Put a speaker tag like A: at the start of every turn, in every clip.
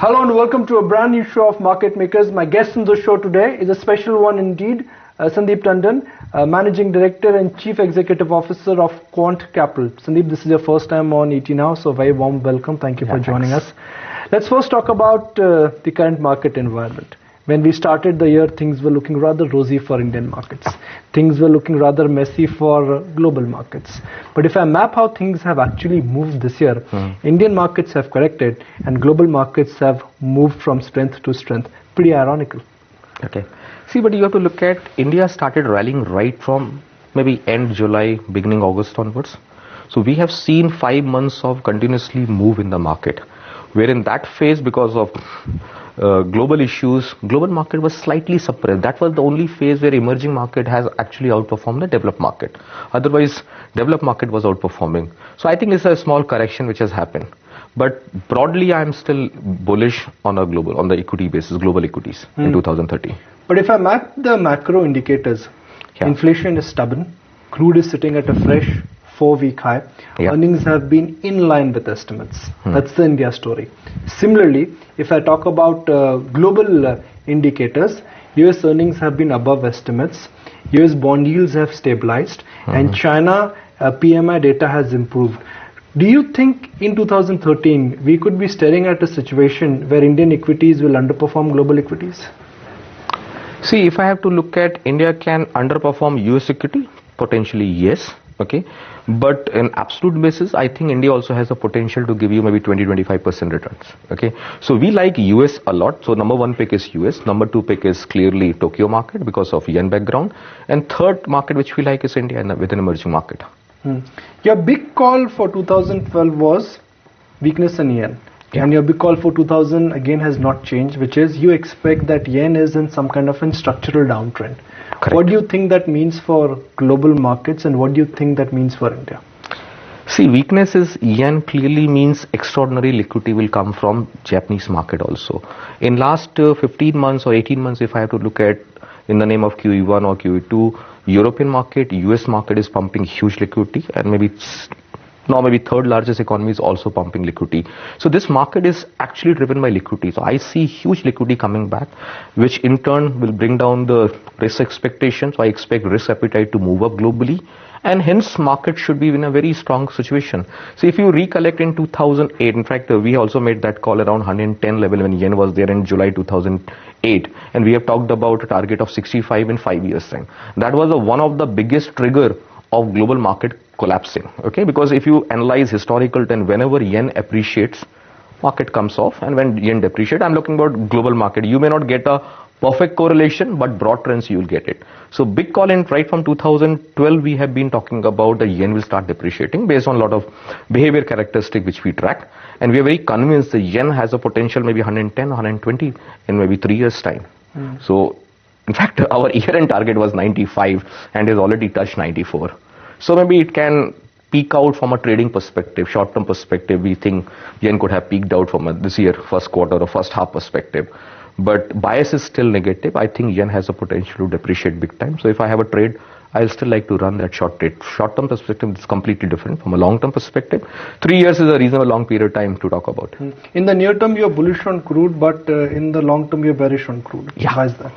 A: Hello and welcome to a brand new show of Market Makers. My guest on the show today is a special one indeed, Sandeep Tandon, Managing Director and Chief Executive Officer of Quant Capital. Sandeep, this is your first time on ET Now, so very warm welcome. Thank you for joining us. Let's first talk about the current market environment. When we started the year, things were looking rather rosy for Indian markets. Things were looking rather messy for global markets. But if I map how things have actually moved this year, Indian markets have corrected and global markets have moved from strength to strength. Pretty ironical.
B: Okay. See, but you have to look at India started rallying right from maybe end July, beginning August onwards. So we have seen 5 months of continuously move in the market. Where in that phase, because of global issues, global market was slightly suppressed. That was the only phase where emerging market has actually outperformed the developed market. Otherwise, developed market was outperforming. So I think it's a small correction which has happened. But broadly, I am still bullish on the equity basis, global equities in 2030.
A: But if I map the macro indicators, inflation is stubborn, crude is sitting at a fresh 4-week high. Earnings have been in line with estimates. That's the India story. Similarly, if I talk about global indicators, US earnings have been above estimates. US bond yields have stabilized, and China PMI data has improved. Do you think in 2013 we could be staring at a situation where Indian equities will underperform global equities?
B: See, if I have to look at India can underperform US equity, potentially yes. Okay, but in absolute basis, I think India also has the potential to give you maybe 20-25% returns. Okay, so we like US a lot. So number one pick is US. Number two pick is clearly Tokyo market because of yen background. And third market which we like is India with an emerging market.
A: Your big call for 2012 was weakness in yen. And your big call for 2000 again has not changed, which is you expect that yen is in some kind of a structural downtrend.
B: Correct.
A: What do you think that means for global markets and what do you think that means for India?
B: See, weakness is yen clearly means extraordinary liquidity will come from Japanese market also. In last 15 months or 18 months, if I have to look at in the name of QE1 or QE2, European market, US market is pumping huge liquidity and maybe third largest economy is also pumping liquidity. So this market is actually driven by liquidity. So I see huge liquidity coming back, which in turn will bring down the risk expectations. So I expect risk appetite to move up globally. And hence market should be in a very strong situation. So if you recollect in 2008, in fact, we also made that call around 110 level when yen was there in July 2008. And we have talked about a target of 65 in 5 years time. That was one of the biggest trigger of global market collapsing. Okay, because if you analyze historical trend, whenever yen appreciates, market comes off, and when yen depreciates, I'm looking about global market. You may not get a perfect correlation, but broad trends you will get it. So big call in right from 2012 we have been talking about the yen will start depreciating based on a lot of behavior characteristic which we track, and we are very convinced the yen has a potential maybe 110, 120 in maybe 3 years time. So in fact our year-end target was 95 and has already touched 94. So maybe it can peak out from a trading perspective, short-term perspective. We think yen could have peaked out from this year, first quarter or first half perspective. But bias is still negative. I think yen has a potential to depreciate big time. So if I have a trade, I'll still like to run that short trade. Short-term perspective is completely different from a long-term perspective. 3 years is a reasonable long period of time to talk about.
A: In the near term, you're bullish on crude, but in the long term, you're bearish on crude. Why is that?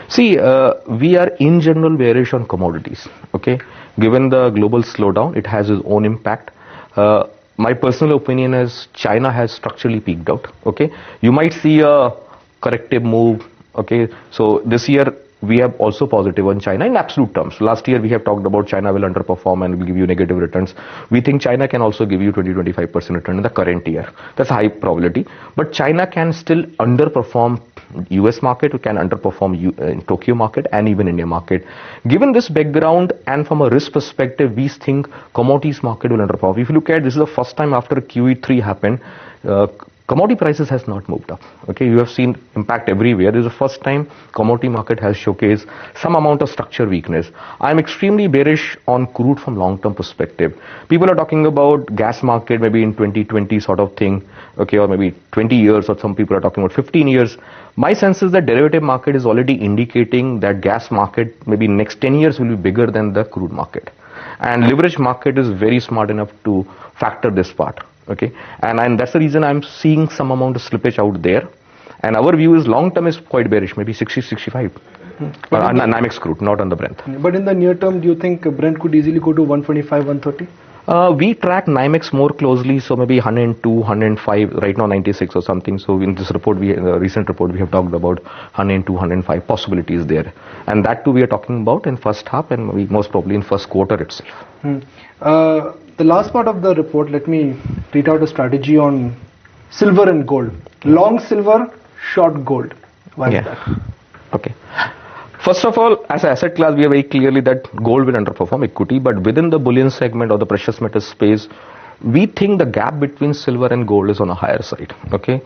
B: See, we are in general bearish on commodities. Okay, given the global slowdown, it has its own impact. My personal opinion is China has structurally peaked out. Okay, you might see a corrective move. Okay, so this year we have also positive on China in absolute terms. Last year we have talked about China will underperform and will give you negative returns. We think China can also give you 20-25% return in the current year. That's a high probability. But China can still underperform US market, can underperform Tokyo market and even India market. Given this background and from a risk perspective, we think commodities market will underperform. If you look at this is the first time after QE3 happened, commodity prices has not moved up. Okay, you have seen impact everywhere. This is the first time commodity market has showcased some amount of structure weakness. I am extremely bearish on crude from long-term perspective. People are talking about gas market maybe in 2020 sort of thing, okay, or maybe 20 years, or some people are talking about 15 years. My sense is that derivative market is already indicating that gas market maybe next 10 years will be bigger than the crude market. And leverage market is very smart enough to factor this part. Okay, and that's the reason I'm seeing some amount of slippage out there. And our view is long term is quite bearish, maybe 60, 65. On NYMEX crude, not on the Brent.
A: But in the near term, do you think Brent could easily go to 125, 130?
B: We track NYMEX more closely, so maybe 102, 105, right now 96 or something. So in this report, recent report, we have talked about 102, 105 possibilities there. And that too we are talking about in first half and maybe most probably in first quarter itself.
A: The last part of the report, let me read out a strategy on silver and gold. Long silver, short gold. Why is that?
B: Okay. First of all, as an asset class, we are very clearly that gold will underperform equity, but within the bullion segment or the precious metal space, we think the gap between silver and gold is on a higher side. Okay.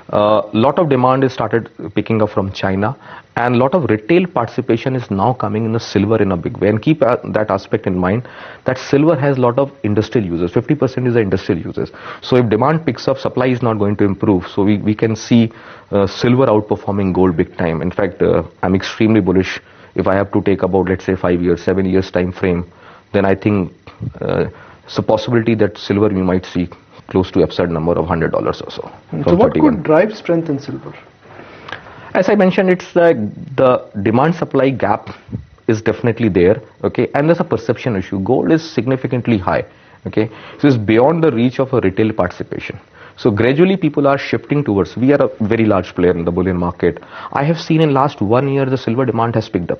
B: Lot of demand is started picking up from China, and lot of retail participation is now coming in the silver in a big way. And keep that aspect in mind that silver has a lot of industrial users. 50% is the industrial users. So if demand picks up, supply is not going to improve. So we can see silver outperforming gold big time. In fact, I'm extremely bullish. If I have to take about, let's say, 5 years, 7 years time frame, then I think it's a possibility that silver we might see close to absurd number of $100 or so.
A: So what could drive strength in silver?
B: As I mentioned, it's the demand supply gap is definitely there. Okay, and there's a perception issue. Gold is significantly high. Okay, so it's beyond the reach of a retail participation. So gradually people are shifting towards, we are a very large player in the bullion market. I have seen in last 1 year the silver demand has picked up.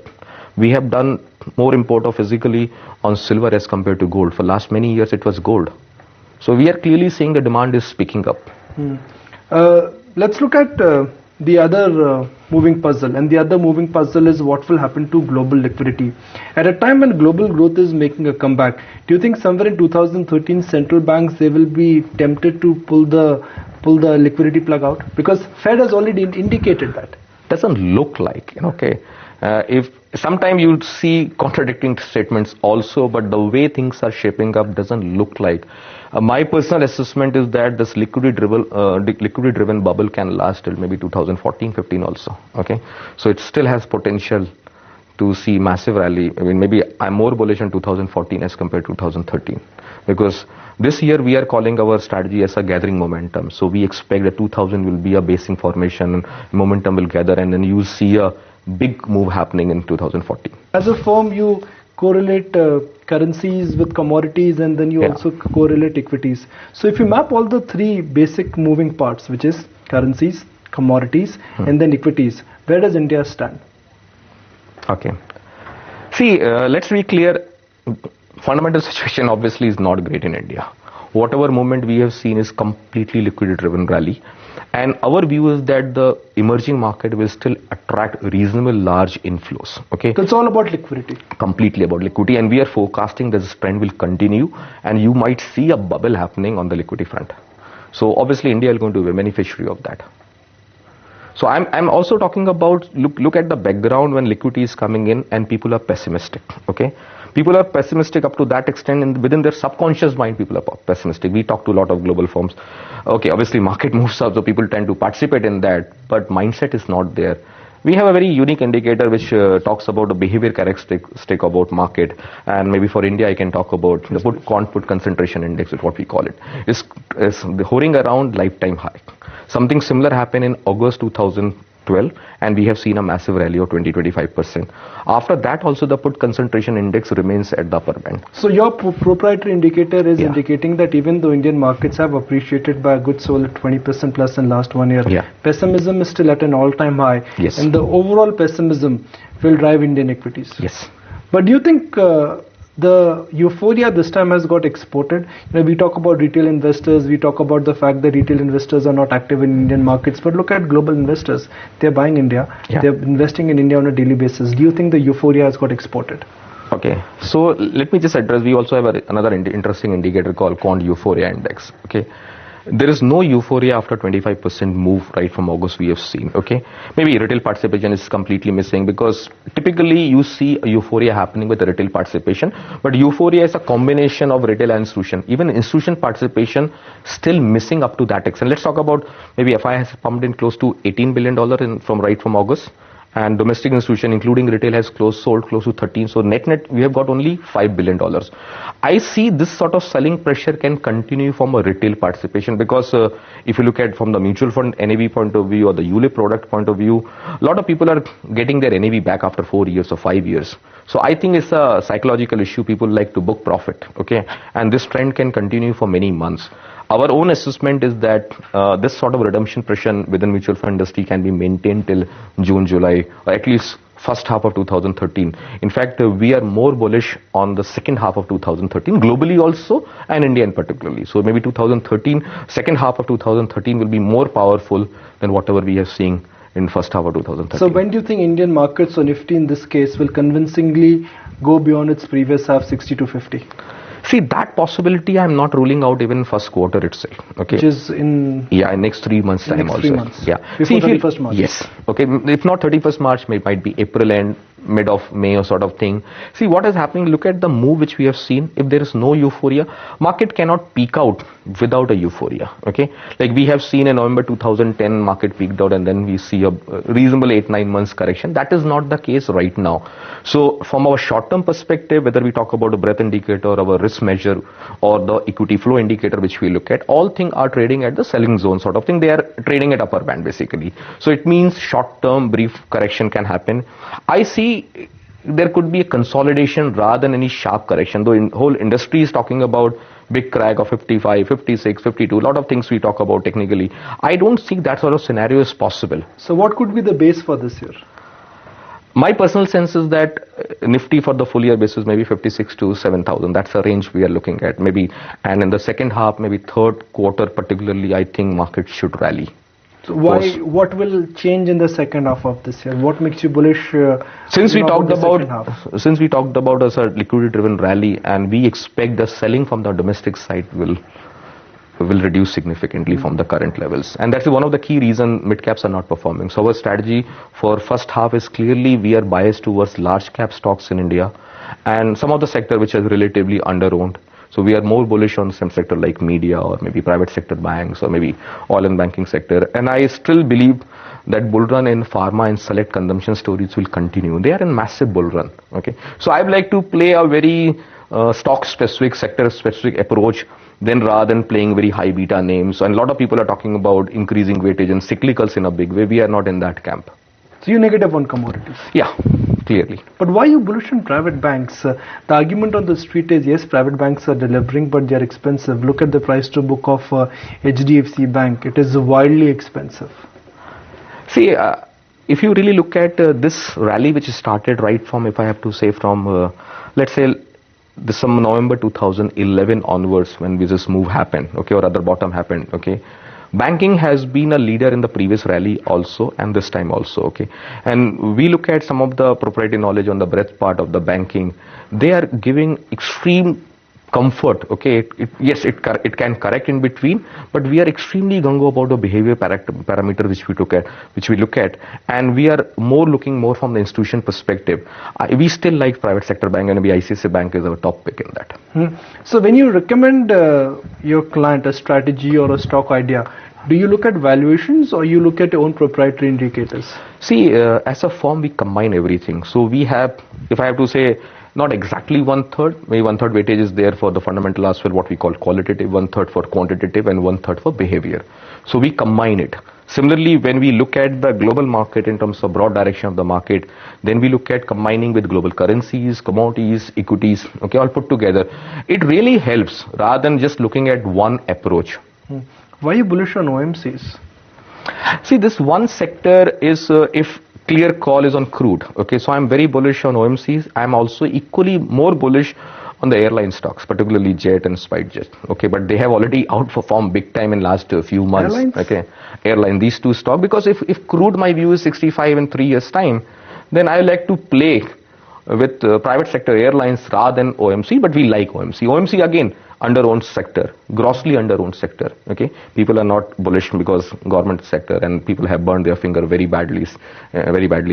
B: We have done more import of physically on silver as compared to gold. For last many years it was gold. So we are clearly seeing the demand is picking up.
A: Let's look at the other moving puzzle, and the other moving puzzle is what will happen to global liquidity. At a time when global growth is making a comeback, do you think somewhere in 2013 central banks, they will be tempted to pull the liquidity plug out? Because Fed has already indicated that.
B: Doesn't look like, okay. If sometimes you see contradicting statements also, but the way things are shaping up doesn't look like. My personal assessment is that this liquidity-driven bubble can last till maybe 2014-15 also. Okay, so it still has potential to see massive rally. I mean, maybe I'm more bullish in 2014 as compared to 2013, because this year we are calling our strategy as a gathering momentum. So we expect that 2000 will be a basing formation, and momentum will gather, and then you see a big move happening in 2014.
A: As a firm, you correlate currencies with commodities, and then you also correlate equities. So if you map all the three basic moving parts, which is currencies, commodities, and then equities, where does India stand?
B: Okay. See, let's be clear. Fundamental situation obviously is not great in India. Whatever movement we have seen is completely liquidity-driven rally. And our view is that the emerging market will still attract reasonable large inflows. Okay.
A: So it's all about liquidity.
B: Completely about liquidity, and we are forecasting that this trend will continue, and you might see a bubble happening on the liquidity front. So obviously India is going to be a beneficiary of that. So I'm also talking about, look at the background when liquidity is coming in and people are pessimistic. Okay. People are pessimistic up to that extent, and within their subconscious mind, people are pessimistic. We talk to a lot of global firms. Okay, obviously market moves up, so people tend to participate in that, but mindset is not there. We have a very unique indicator which talks about the behavior characteristic about market, and maybe for India I can talk about the Quant put concentration index, is what we call it. Is hovering around lifetime high. Something similar happened in August 2012, and we have seen a massive rally of 20-25%. After that also the put concentration index remains at the upper band.
A: So your proprietary indicator is indicating that even though Indian markets have appreciated by a good solid 20% plus in last 1 year, pessimism is still at an all-time high, and the overall pessimism will drive Indian equities.
B: Yes.
A: But do you think the euphoria this time has got exported? You know, we talk about retail investors, we talk about the fact that retail investors are not active in Indian markets, but look at global investors. They're buying India, they're investing in India on a daily basis. Do you think the euphoria has got exported?
B: Okay, so let me just address, we also have another interesting indicator called Quant Euphoria Index. Okay, there is no euphoria after 25% move right from August we have seen. Okay, maybe retail participation is completely missing, because typically you see a euphoria happening with the retail participation, but euphoria is a combination of retail and institution. Even institution participation still missing up to that extent. Let's talk about maybe FI has pumped in close to $18 billion from August, and domestic institution, including retail, has sold close to 13. So net we have got only $5 billion. I see this sort of selling pressure can continue from a retail participation, because if you look at from the mutual fund NAV point of view or the ULIP product point of view, a lot of people are getting their NAV back after 4 years or 5 years. So I think it's a psychological issue. People like to book profit, okay, and this trend can continue for many months. Our own assessment is that this sort of redemption pressure within mutual fund industry can be maintained till June, July, or at least first half of 2013. In fact, we are more bullish on the second half of 2013, globally also, and India in particularly. So maybe 2013, second half of 2013 will be more powerful than whatever we are seeing in first half of 2013.
A: So when do you think Indian markets or Nifty in this case will convincingly go beyond its previous half 60 to 50?
B: See, that possibility I'm not ruling out even first quarter itself. Okay.
A: Which is in...
B: Yeah, in next 3 months time also.
A: 3 months.
B: Yeah.
A: Before 31st March.
B: Yes. Okay. If not 31st March, might be April and mid of May or sort of thing. See what is happening. Look at the move which we have seen. If there is no euphoria, market cannot peak out without a euphoria. Okay. Like we have seen in November 2010, market peaked out and then we see a reasonable 8-9 months correction. That is not the case right now. So from our short-term perspective, whether we talk about a breadth indicator, our risk measure, or the equity flow indicator which we look at, all things are trading at the selling zone sort of thing. They are trading at upper band basically. So it means short-term brief correction can happen. I see there could be a consolidation rather than any sharp correction, though in whole industry is talking about big crack of 55, 56, 52, a lot of things we talk about technically. I don't think that sort of scenario is possible.
A: So what could be the base for this year?
B: My personal sense is that Nifty for the full year basis maybe 56 to 7,000. That's a range we are looking at maybe. And in the second half, maybe third quarter particularly, I think market should rally.
A: So what will change in the second half of this year? What makes you bullish?
B: Since we talked about a liquidity driven rally, and we expect the selling from the domestic side will reduce significantly from the current levels, and that's one of the key reasons mid caps are not performing. So our strategy for first half is clearly we are biased towards large cap stocks in India and some of the sector which is relatively under owned. So we are more bullish on some sector like media or maybe private sector banks or maybe oil and banking sector. And I still believe that bull run in pharma and select consumption stories will continue. They are in massive bull run. Okay. So I would like to play a very stock specific, sector specific approach then rather than playing very high beta names. And a lot of people are talking about increasing weightage and cyclicals in a big way. We are not in that camp.
A: So you're negative on commodities?
B: Yeah, clearly.
A: But why are you bullish on private banks? The argument on the street is, yes, private banks are delivering, but they're expensive. Look at the price to book of HDFC Bank. It is wildly expensive. See,
B: if you really look at this rally which started right from, if I have to say from, let's say, some November 2011 onwards when this move happened, okay, or other bottom happened, okay. Banking has been a leader in the previous rally also and this time also, okay. And we look at some of the proprietary knowledge on the breadth part of the banking. They are giving extreme comfort, okay. Yes, it can correct in between, but we are extremely gung-ho about the behavior parameter which we look at, and we are looking more from the institution perspective. We still like private sector bank, and maybe ICICI Bank is our top pick in that.
A: So when you recommend your client a strategy or a stock idea, do you look at valuations or you look at your own proprietary indicators?
B: See, as a firm, we combine everything. So we have, if I have to say, not exactly 1/3, maybe 1/3 weightage is there for the fundamental as well, what we call qualitative, 1/3 for quantitative, and 1/3 for behavior. So we combine it. Similarly, when we look at the global market in terms of broad direction of the market, then we look at combining with global currencies, commodities, equities, okay, all put together. It really helps rather than just looking at one approach.
A: Why are you bullish on OMCs?
B: See, this one sector is, if clear call is on crude, okay, so I'm very bullish on OMCs. I'm also equally more bullish on the airline stocks, particularly Jet and SpiceJet, okay, but they have already outperformed big time in last few months.
A: Airlines?
B: Okay, airline, these two stocks, because if crude, my view is 65 in 3 years time, then I like to play with private sector airlines rather than OMC, but we like OMC. OMC again, under-owned sector, grossly under-owned sector, okay. People are not bullish because government sector and people have burned their finger very badly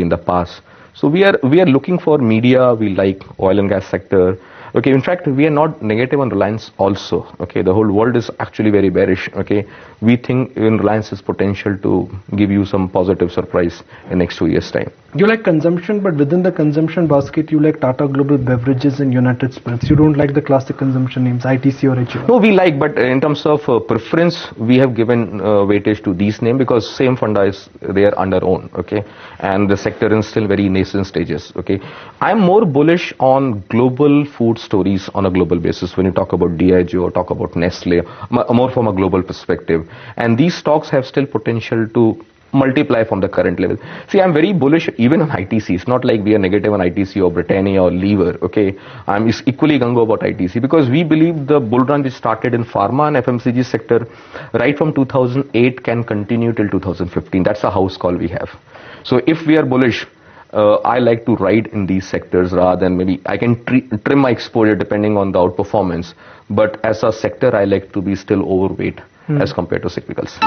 B: in the past. So we are looking for media, we like oil and gas sector. Okay, in fact, we are not negative on Reliance also. Okay, the whole world is actually very bearish. Okay, we think in Reliance's potential to give you some positive surprise in next 2 years' time.
A: You like consumption, but within the consumption basket, you like Tata Global Beverages and United Spirits. You don't like the classic consumption names, ITC or HUL.
B: No, we like, but in terms of preference, we have given weightage to these names because same funda is there under own. Okay, and the sector is still very nascent stages. Okay, I'm more bullish on global food stories on a global basis when you talk about Diageo or talk about Nestle, more from a global perspective. And these stocks have still potential to multiply from the current level. See, I'm very bullish even on ITC. It's not like we are negative on ITC or Britannia or Lever. Okay, I'm equally gung-ho about ITC because we believe the bull run which started in pharma and FMCG sector right from 2008 can continue till 2015. That's a house call we have. So if we are bullish, I like to ride in these sectors rather than maybe I can trim my exposure depending on the outperformance. But as a sector, I like to be still overweight as compared to cyclicals.